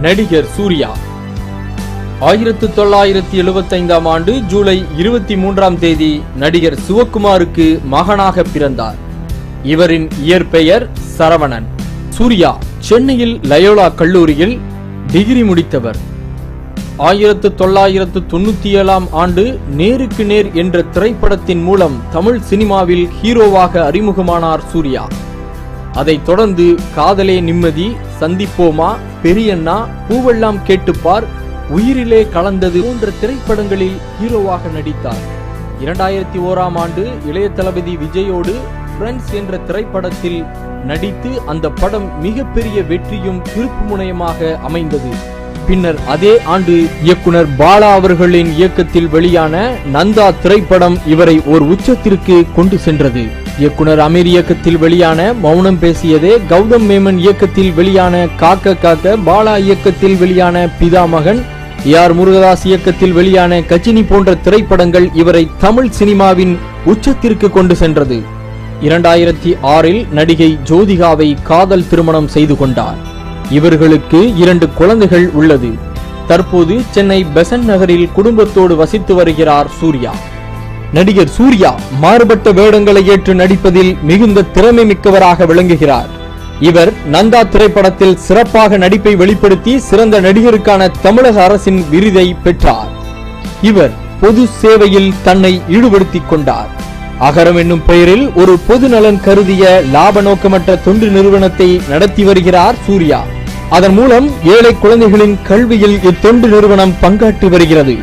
நடிகர் சூர்யா 1975ஆம் ஆண்டு ஜூலை 23ஆம் தேதி நடிகர் சிவகுமாருக்கு மகனாக பிறந்தார். இவரின் இயற்பெயர் சரவணன். சூர்யா சென்னையில் லயோலா கல்லூரியில் டிகிரி முடித்தவர். 1997ஆம் ஆண்டு நேருக்கு நேர் என்ற திரைப்படத்தின் மூலம் தமிழ் சினிமாவில் ஹீரோவாக அறிமுகமானார் சூர்யா. அதைத் தொடர்ந்து காதலே நிம்மதி, சந்திப்போமா, பெரியண்ணா, பூவெல்லாம் கேட்டுப்பார், உயிரிலே கலந்தது போன்ற திரைப்படங்களில் ஹீரோவாக நடித்தார். 2001ஆம் ஆண்டு இளைய தளபதி விஜயோடு ஃப்ரெண்ட்ஸ் என்ற திரைப்படத்தில் நடித்து அந்த படம் மிகப்பெரிய வெற்றியும் திருப்பு முனையமாக அமைந்தது. பின்னர் அதே ஆண்டு இயக்குனர் பாலா அவர்களின் இயக்கத்தில் வெளியான நந்தா திரைப்படம் இவரை ஒரு உச்சத்திற்கு கொண்டு சென்றது. இயக்குனர் அமீர் இயக்கத்தில் வெளியான மௌனம் பேசியதே, கௌதம் மேமன் இயக்கத்தில் வெளியான காக்க காக்க, பாலா இயக்கத்தில் வெளியான பிதாமகன், AR முருகதாஸ் இயக்கத்தில் வெளியான கஜினி போன்ற திரைப்படங்கள் இவரை தமிழ் சினிமாவின் உச்சத்திற்கு கொண்டு சென்றது. 2006இல் நடிகை ஜோதிகாவை காதல் திருமணம் செய்து கொண்டார். இவர்களுக்கு 2 குழந்தைகள் உள்ளது. தற்போது சென்னை பெசன்ட் நகரில் குடும்பத்தோடு வசித்து வருகிறார் சூர்யா. நடிகர் சூர்யா மாறுபட்ட வேடங்களை ஏற்று நடிப்பதில் மிகுந்த திறமை மிக்கவராக விளங்குகிறார். இவர் நந்தா திரைப்படத்தில் சிறப்பாக நடிப்பை வெளிப்படுத்தி சிறந்த நடிகருக்கான தமிழக அரசின் விருதை பெற்றார். இவர் பொது சேவையில் தன்னை ஈடுபடுத்திக் கொண்டார். அகரம் என்னும் பெயரில் ஒரு பொது நலன் கருதிய லாப நோக்கமற்ற தொண்டு நிறுவனத்தை நடத்தி வருகிறார் சூர்யா. அதன் மூலம் ஏழை குழந்தைகளின் கல்வியில் இத்தொண்டு நிறுவனம் பங்காற்றி வருகிறது.